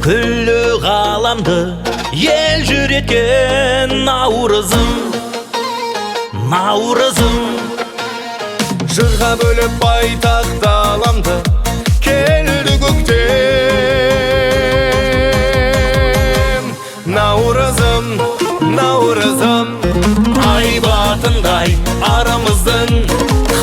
Күллі ғаламды ел жүреткен наурызым, наурызым. Жырға бөліп байтақ даламды келді көктем. Наурызым, наурызым, Ай батындай арамыздың,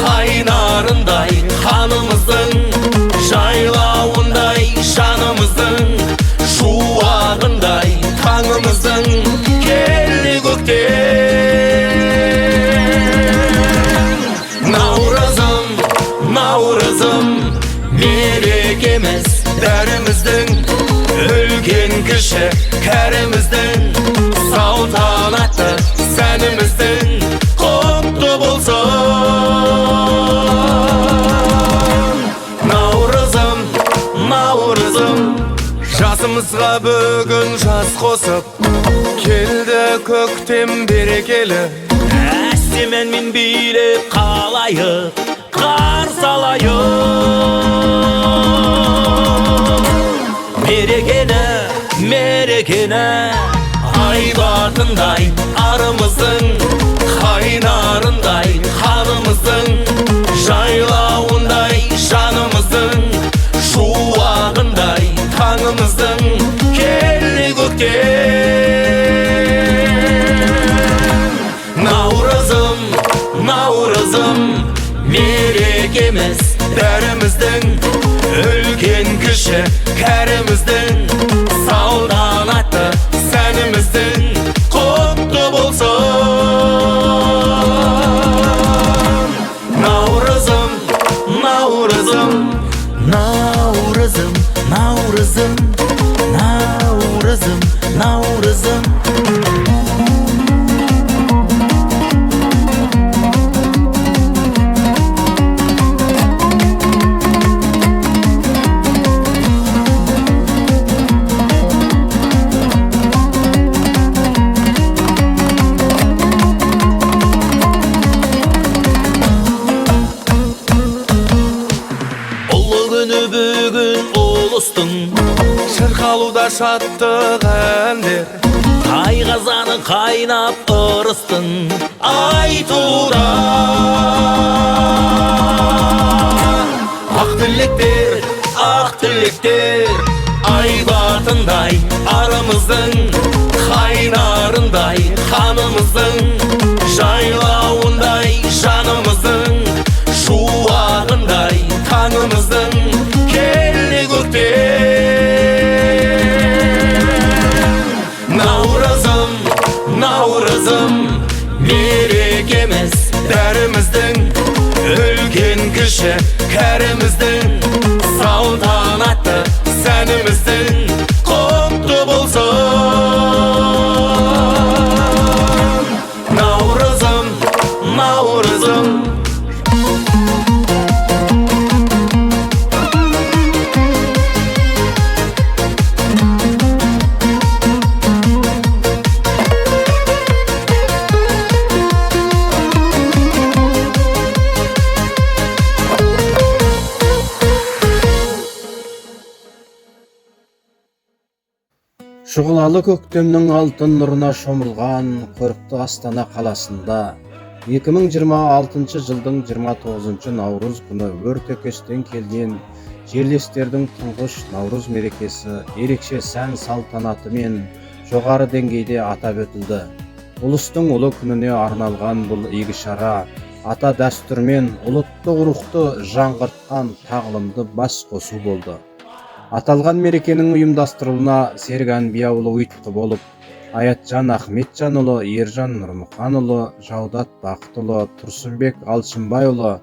қайнарындай қанымыздың, жайлауындай жанымыздың, шуағындай таңымыздың, келді көктем. Наурызым, наурызым, мерекеміз бәріміздің, үлкен кіші кәріміздің, салтанатты сәніміздің құтты болсын. Наурызым, наурызым, жасымызға бүгін жас қосып келді көктем берекелі. әстемен мен билеп қалайық, қарсы алайық мерекені, мерекені. Ай батындай арымыздың, қайнарындай қанымыздың, жайлауындай жанымыздың, шуағындай таңымыздың, келді көктем. Наурызым, наурызым, мерекеміз бәріміздің, үлкен кіші кәріміздің, салтанатты сәніміздің құтты болсын. Наурызым, наурызым, наурызым, наурызым, наурызым, наурызым. Шырқалуда шаттық әндер, Тайқазаны қайнап ырыстың айтуда. Ақ тілектер, ай батындай арымыздың, қайнарындай қанымыздың, жайлауындай жанымыздың, шуағындай таңымыздың, келді көктем. Наурызым, наурызым, мерекеміз бәріміздің, үлкен кіші кәріміздің, салтанатты сәніміздің құтты болсын. Наурызым, наурызым. Шұғылалы көктемнің алтын нұрына шомылған көрікті Астана қаласында 2026 жылдың 29 наурыз күні өртекестен келген жерлестердің тұңғыш наурыз мерекесі ерекше сән салтанатымен жоғары деңгейде атап өтілді. Ұлыстың ұлы күніне арналған бұл игі шара ата дәстүрмен ұлттық рухты жаңғыртқан тағылымды бас қосу болды. Аталған мерекенің ұйымдастырылуына Серік Әнбияұлы ұйытқы болып, Аятжан Ахметжанұлы, Ержан Нұрмұханұлы, Жаудат Бақытұлы, Тұрсынбек Алшынбайұлы,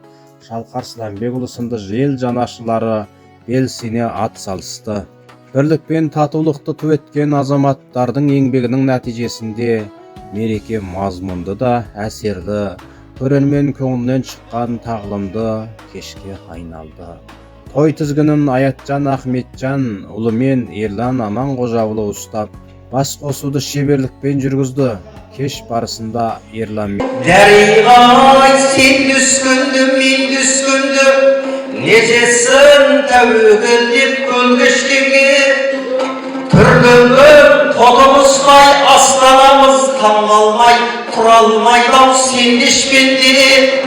Шалқар Сыламбекұлы сынды ел жанашырлары белсене ат салысты. Бірлік пен татулықты ту еткен азаматтардың еңбегінің нәтижесінде мереке мазмұнды да әсерлі, көрермен көңілінен шыққан тағылымды кешке айналды. Той тізгінін Аятжан Ахметжан ұлы мен Ерлан Аманғожаұлы ұстап, бас қосуды шеберлікпен жүргізді. Кеш барысында Ерлан Дәрей-ай, сен түскінді, мен түскінді, нежесін тәуекел деп көлгештеге, Türlüğün todumuzday astanamız tangalmay, kuralmay dam sendişmendi.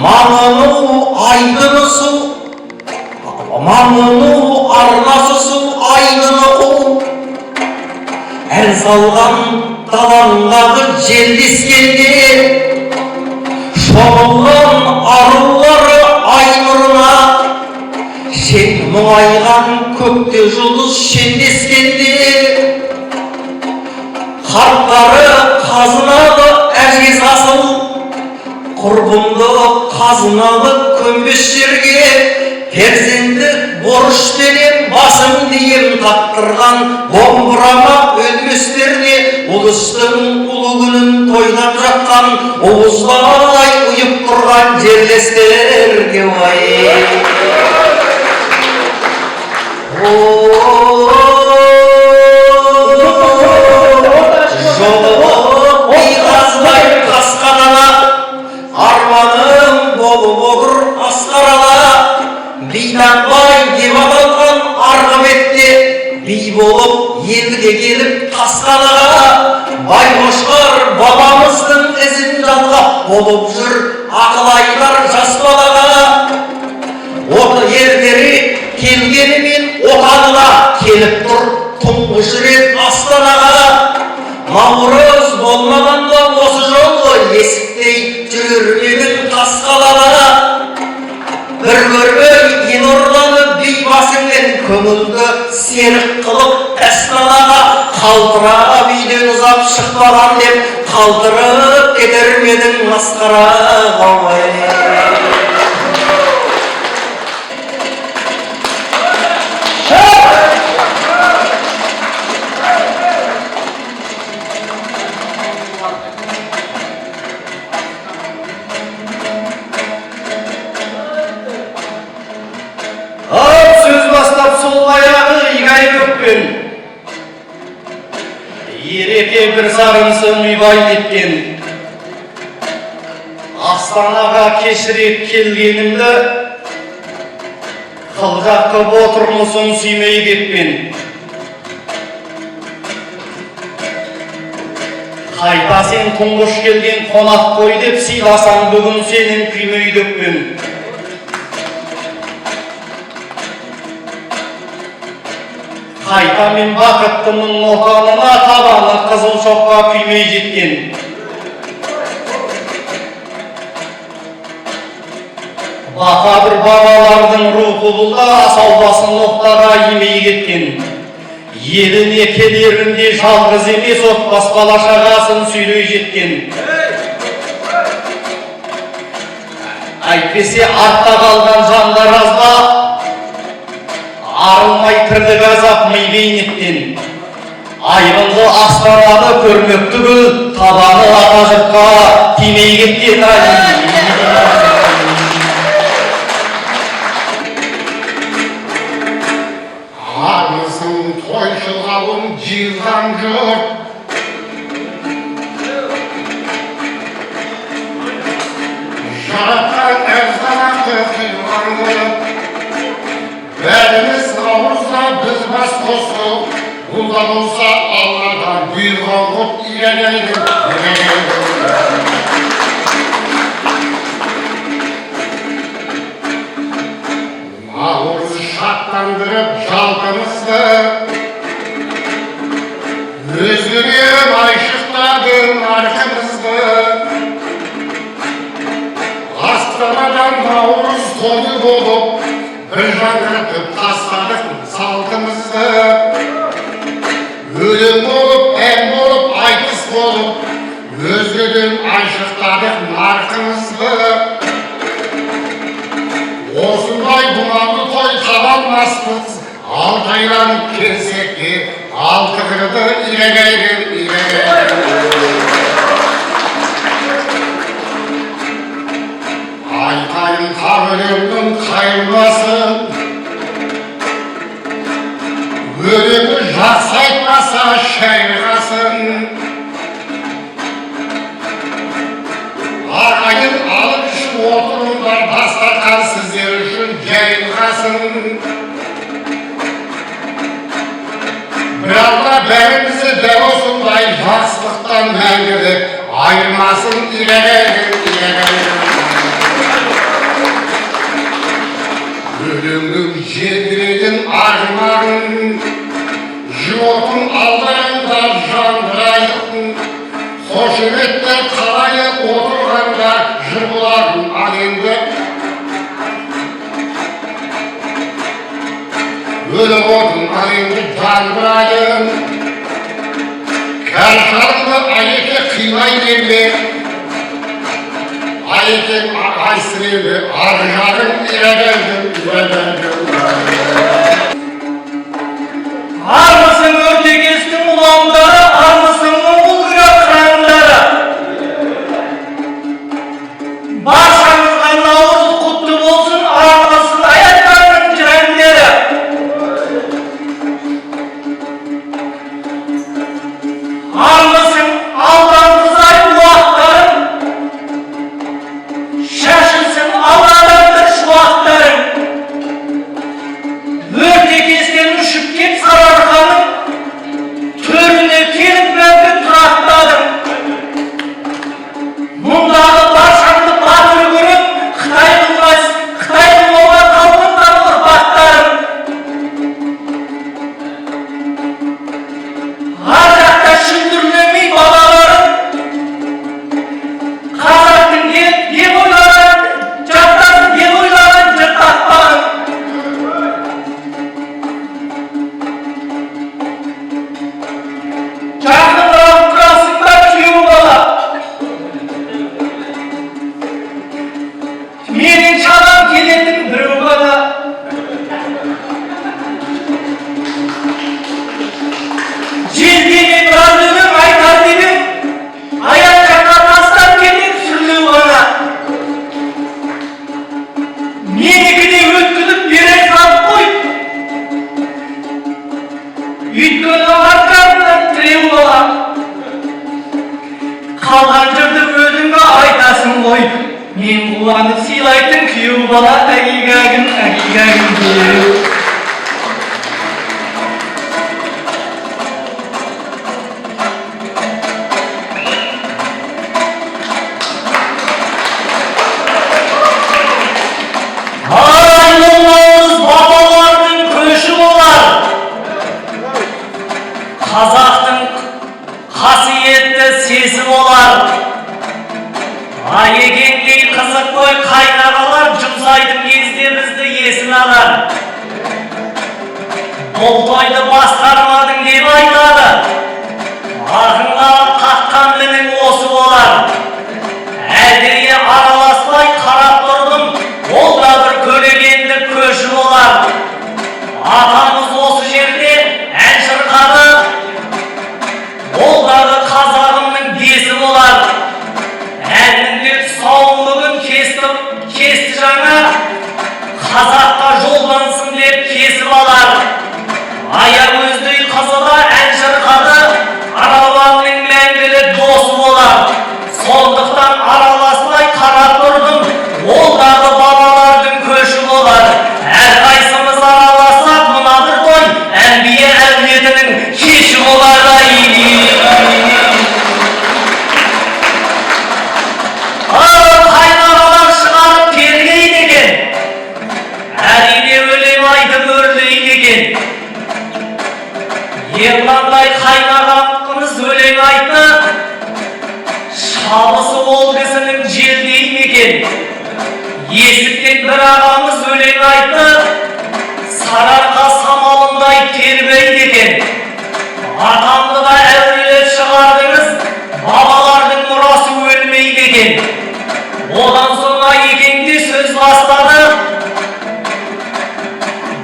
Mamunu aydını su, mamunu arnası su aydını o. El salgan dalanдағы желдес келді. Шомылған арулары ай нұрына, шет мұңайған көкте жұлдыз шендескенде. Қарттары қазыналы әжес асыл, құрбымды қазыналы көмбес жерге, перзенттік борышпенен басым дейім тақтырған домбырама өлместеріне ұлыстың ұлы күнін тойлап жатқан уыздай ұйып тұрған жерлестерге ой. Жолы биғазбай қасқанала, арманым болып отыр асқарала. Бейнатбай деп аталған арғы бетте би болып елге келіп тасқанаға. Байқошқар бабамыздың ізін жалғап болып жүр ақыл айтар жас балаға. Оты ерлері келгенімен отанына келіп тұр тұңғыш рет астанаға. Наурыз болмағанда осы жолы есіктей жүрер менің тасқалаға. Bir görmey Елорданы бей басыңмен көңілді серік қылып әстанаға. Қалтыра биден ұзап шықпаған деп қалтырып кетер менің масқараға. Сөз бастап сол аяғы игай көкпен, ереке бір сарынсын үйбай кеткен. Астанаға кешірек келгенімді, қылжақ қып отырмысын сүймей кетпен. Қайта сен тұңғыш келген қонақ қой деп сыйласаң бүгін сенің күймей көкпен. Қайта мен бақыттымын отанына, табаны қызыл шоққа күймей жеткен. Бақадыр бабалардың рухы бұлда, саудасын ноқтаға емей кеткен. Еліне келерінде жалғыз емес отбасы бала шағасын сүйрей жеткен. Әйтпесе артта қалған жандар азба, арылмай тірлік азап ми бейнеттен. Айрылды астананы көрмек түгіл, табаны ата жұртқа тимей кеткен. Армысың тойшылғауын жиылған жұрт, жаратқан әзданақты қиылған жұрт. Бәріміз наурызда біз бас қосып, бұлда болса Алладан бұйырған құт иелейді. Наурыз шаттандырып жалқымызды, өзгеге майшықтады нарқымызды. Астанадан наурыз тойы болып, бір жаңғыртып тастадық салтымызды. Өлең болып, ән болып, айтыс болып, өзгеден айшықтадық нарқымызды. Осындай думанды той табалмаспыз, алтайланып келсек те, алты қырды ирегейген Айтайын тап өлеңнің қайылмасын, өлеңі жақсы айтмаса шайырғасын. Ағайын алып үшін отырыңдар, дастархан сіздер үшін жайылғасын. Mevla benimizi de olsunday jaslıktan мәңгілік ayırmasın ilegelim. Ölümün jedredin armarın, životun aldarında jandırayın, hoşemetler kalayı oturganda jırbuların alende. Ölüm otun alende jandırayın, Kalkarlı ayete kıymay verme, ayete aysırılı, arıjarın ilegeldim. Ar mısın örtek estim ulanları, ar mısın bu kırak kıranları? Barşanızga Navruz kutlu olsun, armasın ayaklarının trenleri. Ar mısın Allah'ın kızay uakların? Şaşırsın Allah'ındır şu aktarın. Örtek estem üşüp kep sararkanın, törüne kelip ben turakladım. Mundağı barşandı batır görüp, Xitay'ın oğa kalkından ırpaklarım. Harcakta şündürlemey babalarım, Kazaktın gelip dep oyların, Caktasın dep oyların cırtaklarım. Çakırlarım kurasında kuyum bala. Menin çalam keledim bir bana. Cildimi bırakırım aytar dedim. Ayak çakar taslar kelip sürlü bana. Menikini ötkülüp bir ekran koy. Ütkünü arkamdan tirev bala. Kallandırdım özümü aytasın koy. Men kullanıp silaytın kuyum bala. Agigagın diyor. Haylımız babalarının köşü olar. Kazaktın hasiyette sesi olar. Ayegengey kızık koy kaynaralar, cümsaydım gezdiğimizde yesin alar. Doltoydu bastarmadın deyip aytadı. Ahınga kakkan benim osu olar. Erdeye aralasmay karap durdum, ol da bir kölegenlik köşü olar. Atamız osu jerde en şırkadı, ol da bir kazağımның desi olar. Әнімдеп сауынлығын кесті жаңа, Қазаққа жолдансын деп кесіп алар. Аяқ өздей қызыға ән шырқады, араланның мәңгілі досы болар. Сондықтан араласпай қарап тұрдым, ол дағы бабалардың көші болар. Әрқайсымыз араласақ мына бір той, әнбие әулетінің кеші болар. Kaynanalar шығарып тергейді екен, әрине өлең айтып өрлейді екен. Ерландай қайнағанымыз өлең айтты, шабысы ол кісінің желдейді екен. Есіктен бір ағамыз өлең айтты, сарыарқа самалындай тербейді екен. Атамды да әурелеп шығардыңыз, бабалардың мұрасы өлмейді екен. Одан sonra екенде сөз бастады,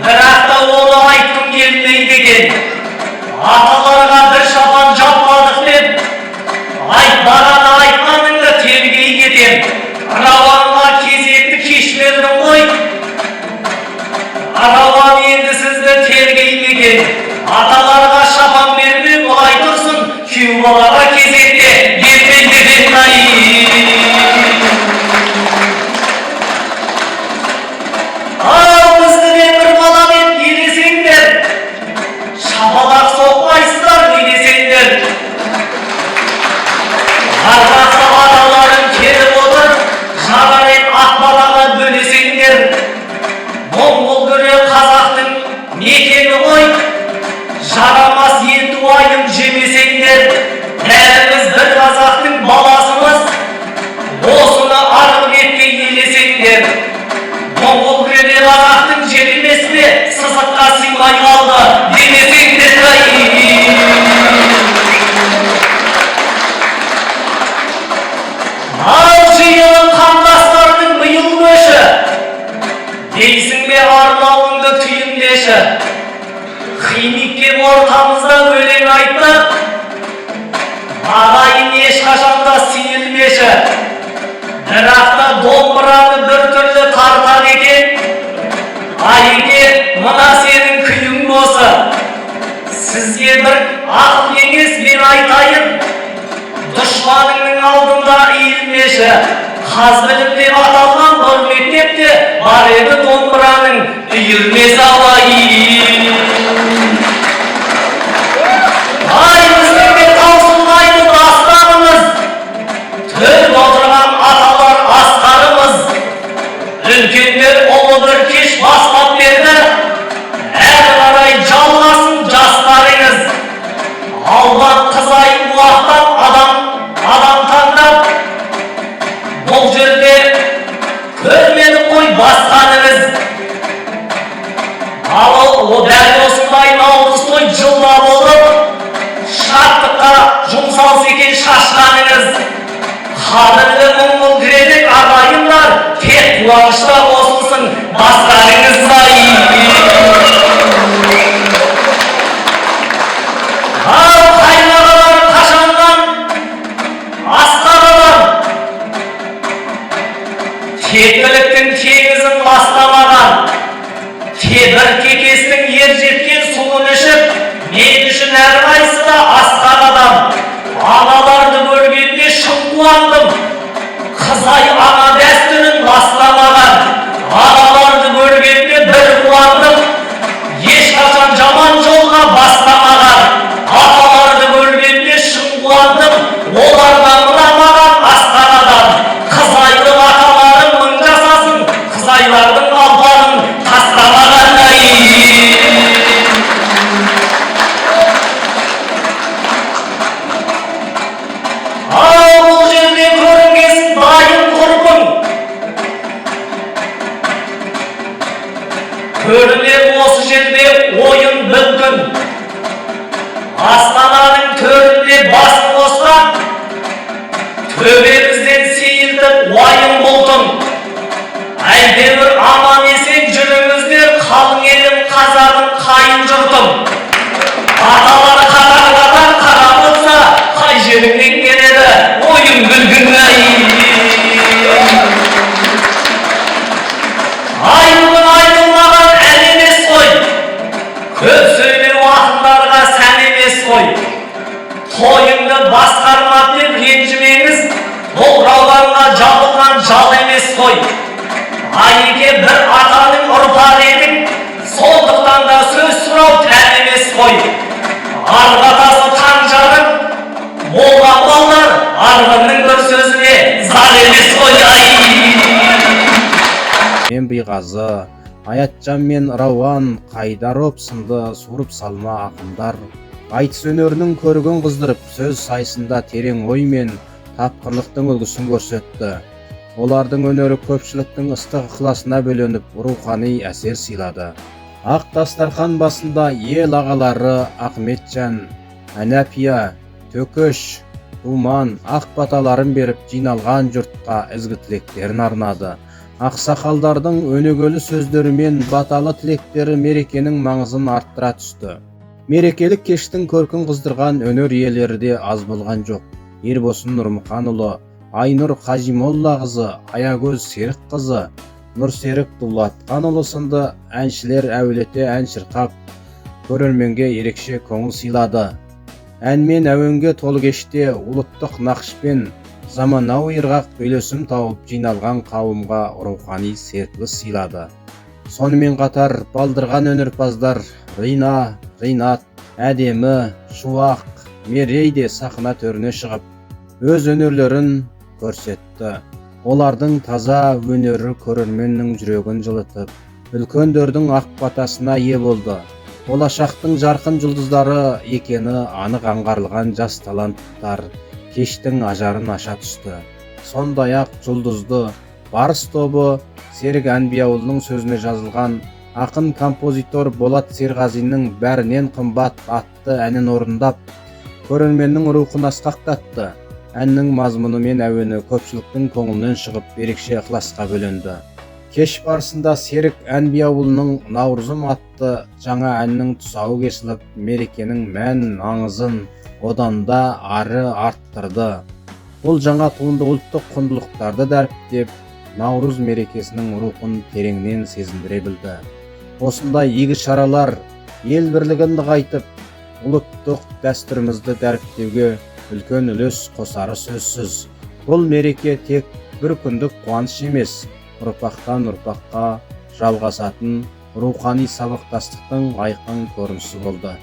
бірақ та оны айтқым келмейді екен. Аталарға бір шапан жаппадық деп, айтпағаны айтқаныңды тергей кетем. Рауанға кезекті кеш бердім ғой, Рауан енді сізді тергей екен. Аталарға шапан берме, олай тұрсын, күйеу балаға кезекте бермейді деп. Al bizden bir bala деп елесеңдер, шапалақ соқпай сізге бір ақыл кеңес мен айтайын. Дұшпаныңның алдында иілмеші. Қазбілім деп аталған бұл мектепте бар еді домбыраның үйірмесі алайын. Ай, біздің де таусылмайды дастанымыз, төл отырған аталар асқарымыз. Үлкендер ұлы бір кеш бастап берді, әрі қарай жалғасын жастарыңыз. Албан қызай уақтап адам таңдап, бұл жерде көрмеді қой басқаныңыз. Ал дәл осындай наурыз той жылда болып, шаттыққа жұмсалса екен шашқаныңыз. Қадірлі мұңлы кіредік ағайындар, тек қуанышта болсын бастарыңыз ай. Ал қайнағалар қашаннан асқаралар, тектіліктің теңізін бастамаған, тебір кекестің ер жеткен суын ішіп, мен үшін әрқайсысы да асқар адам. Аналарды көргенде шын қуандым, қызай ана дәстүрін бастамаған. Аналарды көргенде бір қуандым, ешқашан жаман жолға бастамаған. Аталарды көргенде шын қуандым, олардан мұрамаған асқар адам. Қызайдың аталарын мың жасасын, қызайлардың албарын тастамаған. Бұл жерде көрінгесін дайын құрбың, көрінер осы жерде ойын бүлкін. Астананың төрінде басын қосқан, төбемізден сейілтіп уайым бұлтын. Әлдебір аман есен жүріңіздер, қалың елім қазағым қайын жұртым. Аталар қатар қара болса, қай жеріңнен келеді ойын бүлкін. Ай, бүгін айтылмаған ән емес қой, көп сөйлеу ақындарға сән емес қой. Тойыңды басқармап деп ренжімеңіз, бұл рауанға жабылған жал емес қой. Айеке бір атаның ұрпағы едің, сондықтан да сөз сұрау тән емес қой. Арбатасы қанжарың, болған балдар, арғынның бір сөзіне зар емес қой. Мен Биғазы, Аятжан мен Рауан, Қайдаров сынды суырып салма ақындар айтыс өнерінің көрігін қыздырып, сөз сайысында терең ой мен тапқырлықтың үлгісін көрсетті. Олардың өнері көпшіліктің ыстық ықыласына бөленіп, рухани әсер сыйлады. Ақ дастархан басында ел ағалары Ахметжан, Әнәпия, Төкөш, Думан, ақ баталарын беріп, жиналған жұртқа ізгі тілектерін арнады. Ақсақалдардың өнегелі сөздері мен баталы тілектері мерекенің маңызын арттыра түсті. Мерекелік кештің көркін қыздырған өнер иелері де аз болған жоқ. Ербосын Нұрмұханұлы, Айнұр Қажимолла қызы, Аягөз Серік қызы, Нұрсерік Дулатқанұлы сынды әншілер әуелете ән шырқап, көрерменге ерекше көңіл сыйлады. Ән мен әуенге толы кеште ұлттық нақышпен заманауи ырғақ үйлесім тауып, жиналған қауымға рухани серпіліс сыйлады. Сонымен қатар балдырған өнерпаздар Рина, Ринат, Әдемі, Шуақ, Мерей де сахна төріне шығып, өз өнерлерін көрсетті. Олардың таза өнері көрерменнің жүрегін жылытып, үлкендердің ақ батасына ие болды. Болашақтың жарқын жұлдыздары екені анық аңғарылған жас таланттар кештің ажарын аша түсті. Сондай-ақ жұлдызды Барыс тобы Серік Әнбияұлының сөзіне жазылған ақын композитор Болат Серғазиннің бәрінен қымбат атты әнін орындап, көрерменнің рухын асқақтатты. Әннің мазмұны мен әуені көпшіліктің көңілінен шығып, ерекше ықыласқа бөленді. Кеш барысында Серік Әнбияұлының Наурызым атты жаңа әннің тұсауы кесіліп, мерекенің мән аңызын одан да ары арттырды. Бұл жаңа туынды ұлттық құндылықтарды дәріптеп, Наурыз мерекесінің рухын тереңнен сезіндіре білді. Осындай игі шаралар ел бірлігін нығайтып, ұлттық дәстүрімізді дәріптеуге үлкен үлес қосары сөзсіз. Бұл мереке тек бір күндік қуаныш емес, ұрпақтан ұрпаққа жалғасатын рухани сабақтастықтың айқын көрінісі болды.